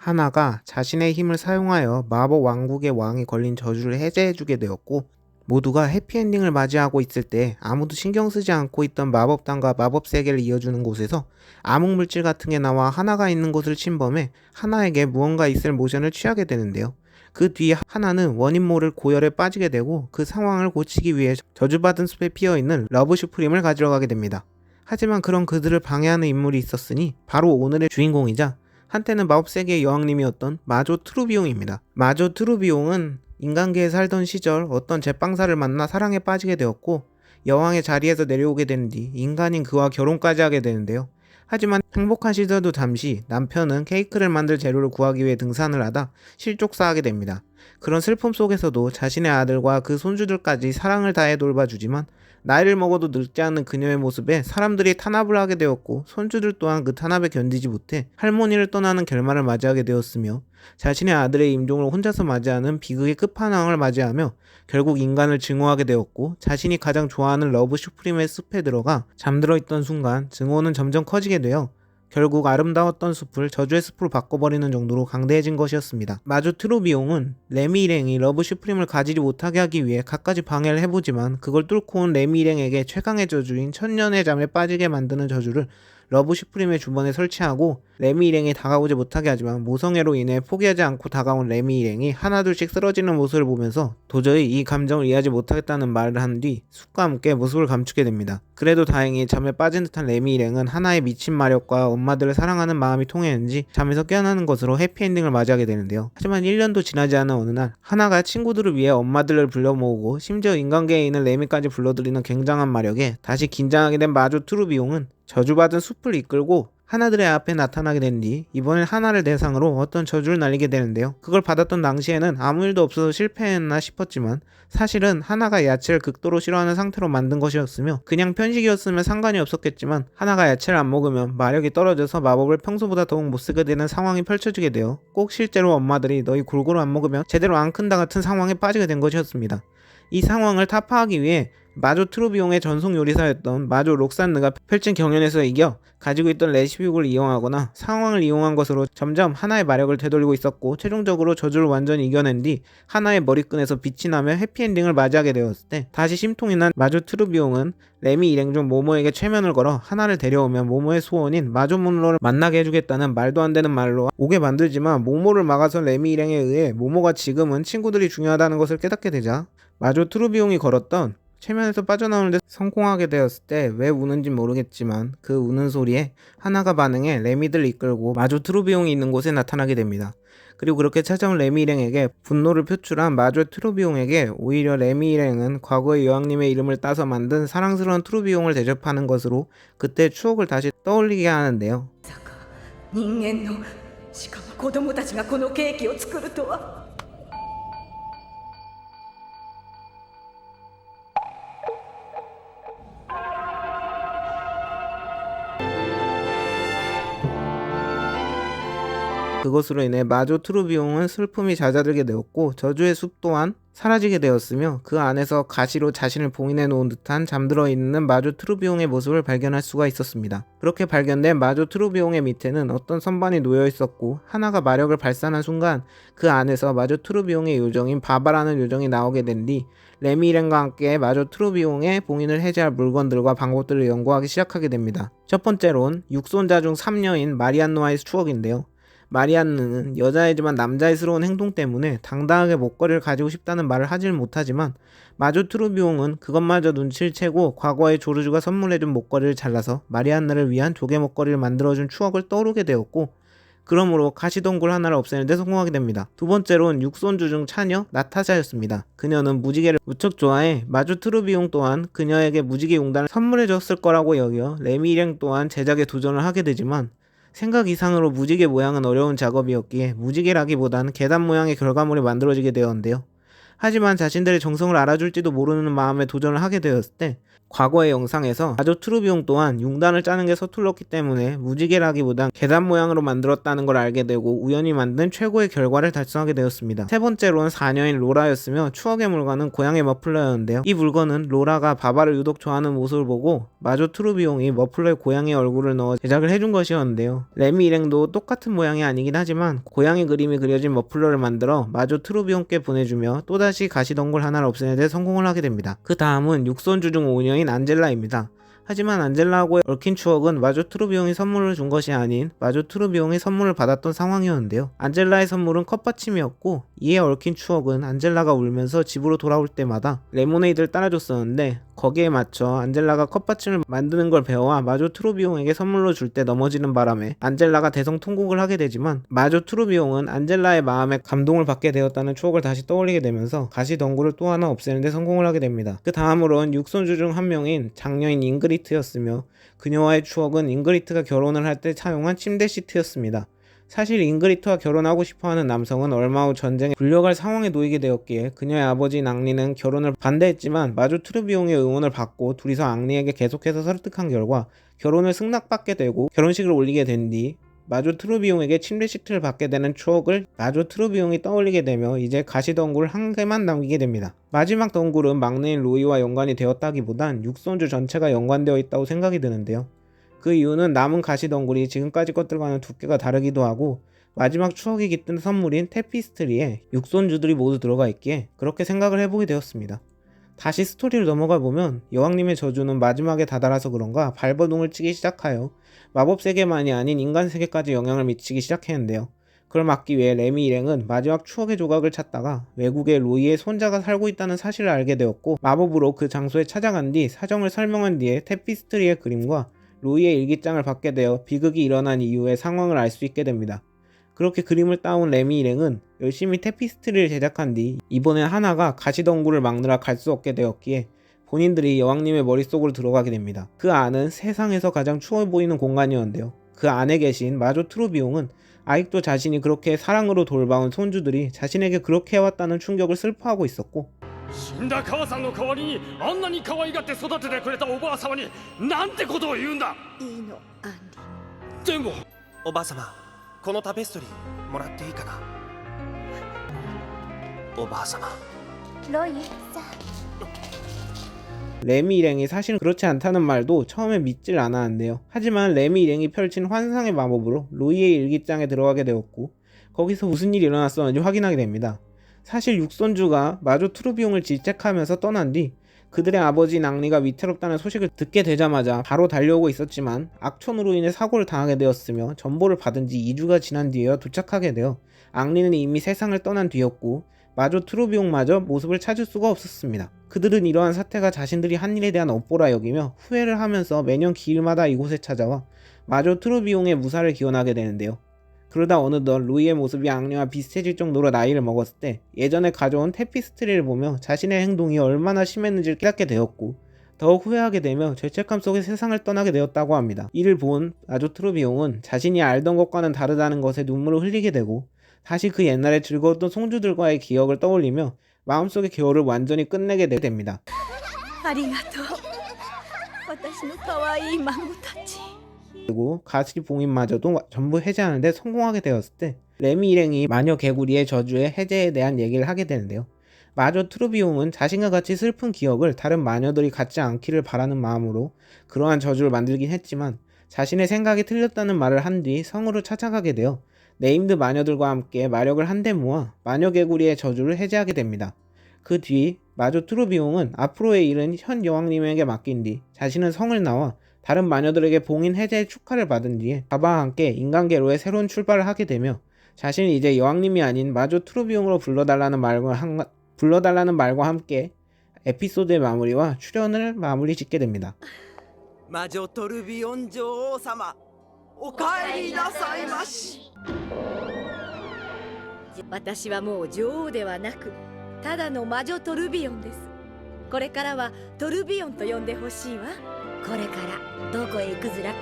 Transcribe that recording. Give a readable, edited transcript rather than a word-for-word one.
하나가 자신의 힘을 사용하여 마법 왕국의 왕이 걸린 저주를 해제해주게 되었고, 모두가 해피엔딩을 맞이하고 있을 때 아무도 신경 쓰지 않고 있던 마법단과 마법 세계를 이어주는 곳에서 암흑물질 같은 게 나와 하나가 있는 곳을 침범해 하나에게 무언가 있을 모션을 취하게 되는데요. 그 뒤 하나는 원인 모를 고열에 빠지게 되고 그 상황을 고치기 위해 저주받은 숲에 피어있는 러브 슈프림을 가지러 가게 됩니다. 하지만 그런 그들을 방해하는 인물이 있었으니 바로 오늘의 주인공이자 한때는 마법세계의 여왕님이었던 마조 트루비옹입니다. 마조 트루비옹은 인간계에 살던 시절 어떤 제빵사를 만나 사랑에 빠지게 되었고, 여왕의 자리에서 내려오게 된 뒤 인간인 그와 결혼까지 하게 되는데요. 하지만 행복한 시절도 잠시 남편은 케이크를 만들 재료를 구하기 위해 등산을 하다 실족사하게 됩니다. 그런 슬픔 속에서도 자신의 아들과 그 손주들까지 사랑을 다해 돌봐주지만, 나이를 먹어도 늙지 않는 그녀의 모습에 사람들이 탄압을 하게 되었고, 손주들 또한 그 탄압에 견디지 못해 할머니를 떠나는 결말을 맞이하게 되었으며, 자신의 아들의 임종을 혼자서 맞이하는 비극의 끝판왕을 맞이하며 결국 인간을 증오하게 되었고, 자신이 가장 좋아하는 러브 슈프림의 숲에 들어가 잠들어 있던 순간 증오는 점점 커지게 되어 결국 아름다웠던 숲을 저주의 숲으로 바꿔버리는 정도로 강대해진 것이었습니다. 마조 트루비옹은 레미 일행이 러브 슈프림을 가지지 못하게 하기 위해 갖가지 방해를 해보지만, 그걸 뚫고 온 레미 일행에게 최강의 저주인 천년의 잠에 빠지게 만드는 저주를 러브 슈프림의 주변에 설치하고, 레미 일행이 다가오지 못하게 하지만 모성애로 인해 포기하지 않고 다가온 레미 일행이 하나둘씩 쓰러지는 모습을 보면서 도저히 이 감정을 이해하지 못하겠다는 말을 한 뒤 숲과 함께 모습을 감추게 됩니다. 그래도 다행히 잠에 빠진 듯한 레미 일행은 하나의 미친 마력과 엄마들을 사랑하는 마음이 통했는지 잠에서 깨어나는 것으로 해피엔딩을 맞이하게 되는데요. 하지만 1년도 지나지 않은 어느 날, 하나가 친구들을 위해 엄마들을 불러 모으고 심지어 인간계에 있는 레미까지 불러들이는 굉장한 마력에 다시 긴장하게 된 마조 트루비옹은 저주받은 숲을 이끌고 하나들의 앞에 나타나게 된 뒤 이번엔 하나를 대상으로 어떤 저주를 날리게 되는데요. 그걸 받았던 당시에는 아무 일도 없어서 실패했나 싶었지만, 사실은 하나가 야채를 극도로 싫어하는 상태로 만든 것이었으며, 그냥 편식이었으면 상관이 없었겠지만 하나가 야채를 안 먹으면 마력이 떨어져서 마법을 평소보다 더욱 못쓰게 되는 상황이 펼쳐지게 되어 꼭 실제로 엄마들이 너희 골고루 안 먹으면 제대로 안 큰다 같은 상황에 빠지게 된 것이었습니다. 이 상황을 타파하기 위해 마조 트루비옹의 전속 요리사였던 마조 록산느가 펼친 경연에서 이겨 가지고 있던 레시피북을 이용하거나 상황을 이용한 것으로 점점 하나의 마력을 되돌리고 있었고, 최종적으로 저주를 완전히 이겨낸 뒤 하나의 머리끈에서 빛이 나며 해피엔딩을 맞이하게 되었을 때 다시 심통이 난 마조 트루비옹은 레미 일행 중 모모에게 최면을 걸어 하나를 데려오면 모모의 소원인 마조 문로를 만나게 해주겠다는 말도 안 되는 말로 오게 만들지만, 모모를 막아선 레미 일행에 의해 모모가 지금은 친구들이 중요하다는 것을 깨닫게 되자 마조 트루비옹이 걸었던 최면에서 빠져나오는데 성공하게 되었을 때 왜 우는지 모르겠지만 그 우는 소리에 하나가 반응해 레미들 이끌고 마조 트루비옹이 있는 곳에 나타나게 됩니다. 그리고 그렇게 찾아온 레미 일행에게 분노를 표출한 마조 트루비옹에게 오히려 레미 일행은 과거의 여왕님의 이름을 따서 만든 사랑스러운 트루비옹을 대접하는 것으로 그때 추억을 다시 떠올리게 하는데요. 人間のしかも子供たちがこのケーキを作るとは。 그것으로 인해 마조 트루비옹은 슬픔이 잦아들게 되었고, 저주의 숲 또한 사라지게 되었으며, 그 안에서 가시로 자신을 봉인해 놓은 듯한 잠들어 있는 마조 트루비옹의 모습을 발견할 수가 있었습니다. 그렇게 발견된 마조 트루비옹의 밑에는 어떤 선반이 놓여 있었고, 하나가 마력을 발산한 순간 그 안에서 마조 트루비옹의 요정인 바바라는 요정이 나오게 된 뒤 레미 일행과 함께 마조 트루비옹의 봉인을 해제할 물건들과 방법들을 연구하기 시작하게 됩니다. 첫 번째로는 육손자 중 3녀인 마리안느와의 추억인데요. 마리안느는 여자이지만 남자애스러운 행동 때문에 당당하게 목걸이를 가지고 싶다는 말을 하질 못하지만, 마조 트루비옹은 그것마저 눈치를 채고 과거에 조르주가 선물해준 목걸이를 잘라서 마리안느를 위한 조개 목걸이를 만들어준 추억을 떠오르게 되었고, 그러므로 가시덩굴 하나를 없애는 데 성공하게 됩니다. 두 번째로는 육손주 중 차녀 나타샤였습니다. 그녀는 무지개를 무척 좋아해 마조 트루비옹 또한 그녀에게 무지개 용단을 선물해줬을 거라고 여겨 레미 일행 또한 제작에 도전을 하게 되지만, 생각 이상으로 무지개 모양은 어려운 작업이었기에 무지개라기보다는 계단 모양의 결과물이 만들어지게 되었는데요. 하지만 자신들의 정성을 알아줄지도 모르는 마음에 도전을 하게 되었을 때 과거의 영상에서 마조 트루비옹 또한 6단을 짜는 게 서툴렀기 때문에 무지개라기보단 계단 모양으로 만들었다는 걸 알게 되고 우연히 만든 최고의 결과를 달성하게 되었습니다. 세 번째로는 사녀인 로라였으며 추억의 물건은 고양이 머플러였는데요. 이 물건은 로라가 바바를 유독 좋아하는 모습을 보고 마조 트루비옹이 머플러에 고양이 얼굴을 넣어 제작을 해준 것이었는데요. 레미 일행도 똑같은 모양이 아니긴 하지만 고양이 그림이 그려진 머플러를 만들어 마조 트루비옹께 보내주며 또다시 가시덩굴 하나를 없애는 데 성공을 하게 됩니다. 그 다음은 육손주 중 오녀인 안젤라입니다. 하지만 안젤라하고의 얽힌 추억은 마조 트루비옹이 선물을 준 것이 아닌 마조 트루비옹이 선물을 받았던 상황이었는데요. 안젤라의 선물은 컵받침이었고 이에 얽힌 추억은 안젤라가 울면서 집으로 돌아올 때마다 레모네이드를 따라줬었는데 거기에 맞춰 안젤라가 컵받침을 만드는 걸 배워 마조 트루비옹에게 선물로 줄 때 넘어지는 바람에 안젤라가 대성통곡을 하게 되지만 마조 트루비옹은 안젤라의 마음에 감동을 받게 되었다는 추억을 다시 떠올리게 되면서 가시덩굴을 또 하나 없애는 데 성공을 하게 됩니다. 그 다음으로는 육손주 중 한 명인 장녀인 잉그리트였으며 그녀와의 추억은 잉그리트가 결혼을 할 때 사용한 침대 시트였습니다. 사실 잉그리트와 결혼하고 싶어하는 남성은 얼마 후 전쟁에 불려갈 상황에 놓이게 되었기에 그녀의 아버지인 앙리는 결혼을 반대했지만 마조 트루비옹의 응원을 받고 둘이서 앙리에게 계속해서 설득한 결과 결혼을 승낙받게 되고 결혼식을 올리게 된 뒤 마조 트루비옹에게 침대 시트를 받게 되는 추억을 마조 트루비옹이 떠올리게 되며 이제 가시덩굴 한 개만 남기게 됩니다. 마지막 덩굴은 막내인 로이와 연관이 되었다기보단 육손주 전체가 연관되어 있다고 생각이 드는데요. 그 이유는 남은 가시덩굴이 지금까지 것들과는 두께가 다르기도 하고 마지막 추억이 깃든 선물인 테피스트리에 육손주들이 모두 들어가 있기에 그렇게 생각을 해보게 되었습니다. 다시 스토리를 넘어가 보면 여왕님의 저주는 마지막에 다다라서 그런가 발버둥을 치기 시작하여 마법 세계만이 아닌 인간 세계까지 영향을 미치기 시작했는데요. 그걸 막기 위해 레미 일행은 마지막 추억의 조각을 찾다가 외국에 로이의 손자가 살고 있다는 사실을 알게 되었고 마법으로 그 장소에 찾아간 뒤 사정을 설명한 뒤에 테피스트리의 그림과 로이의 일기장을 받게 되어 비극이 일어난 이후의 상황을 알 수 있게 됩니다. 그렇게 그림을 따온 레미 일행은 열심히 테피스트리를 제작한 뒤 이번엔 하나가 가시덩굴을 막느라 갈 수 없게 되었기에 본인들이 여왕님의 머릿속으로 들어가게 됩니다. 그 안은 세상에서 가장 추워 보이는 공간이었는데요. 그 안에 계신 마조 트루비옹은 아직도 자신이 그렇게 사랑으로 돌봐온 손주들이 자신에게 그렇게 해왔다는 충격을 슬퍼하고 있었고 死んだ母さんの代わりにあんなに可愛がって育ててくれたおばあ様になんてことを言うんだ。いいのアンでもおばあ様、このタペストリーもらっていいかな。おばあ様、ロイさ 레미 일행이 사실 그렇지 않다는 말도 처음에 믿질 않았는데요. 하지만 레미 일행이 펼친 환상의 마법으로 로이의 일기장에 들어가게 되었고 거기서 무슨 일이 일어났었는지 확인하게 됩니다. 사실 육손주가 마조 트루비옹을 질책하면서 떠난 뒤 그들의 아버지 낭리가 위태롭다는 소식을 듣게 되자마자 바로 달려오고 있었지만 악천후로 인해 사고를 당하게 되었으며 전보를 받은 지 2주가 지난 뒤에야 도착하게 되어 앙리는 이미 세상을 떠난 뒤였고 마조 트루비옹마저 모습을 찾을 수가 없었습니다. 그들은 이러한 사태가 자신들이 한 일에 대한 업보라 여기며 후회를 하면서 매년 기일마다 이곳에 찾아와 마조 트루비옹의 무사를 기원하게 되는데요. 그러다 어느덧 루이의 모습이 앙리와 비슷해질 정도로 나이를 먹었을 때 예전에 가져온 테피스트리를 보며 자신의 행동이 얼마나 심했는지를 깨닫게 되었고 더욱 후회하게 되며 죄책감 속에 세상을 떠나게 되었다고 합니다. 이를 본 마조 트루비옹은 자신이 알던 것과는 다르다는 것에 눈물을 흘리게 되고 다시 그 옛날에 즐거웠던 손주들과의 기억을 떠올리며 마음속의 겨울을 완전히 끝내게 됩니다. ありがとう私の可愛い孫たち 그리고 가시봉인마저도 전부 해제하는 데 성공하게 되었을 때 레미 일행이 마녀 개구리의 저주의 해제에 대한 얘기를 하게 되는데요. 마저 트루비옹은 자신과 같이 슬픈 기억을 다른 마녀들이 갖지 않기를 바라는 마음으로 그러한 저주를 만들긴 했지만 자신의 생각이 틀렸다는 말을 한 뒤 성으로 찾아가게 되어 네임드 마녀들과 함께 마력을 한데 모아 마녀 개구리의 저주를 해제하게 됩니다. 그 뒤 마조 트루비옹은 앞으로의 일은 현 여왕님에게 맡긴 뒤 자신은 성을 나와 다른 마녀들에게 봉인 해제의 축하를 받은 뒤에 바바와 함께 인간계로의 새로운 출발을 하게 되며 자신이 이제 여왕님이 아닌 마조 트루비옹으로 불러달라는 말과 함께 에피소드의 마무리와 출연을 마무리 짓게 됩니다. 魔女トルビオン女王様、お帰りなさいまし。私はもう女王ではなくただの魔女トルビオンです。これからはトルビオンと呼んでほしいわ。これからどこへ行くずらか。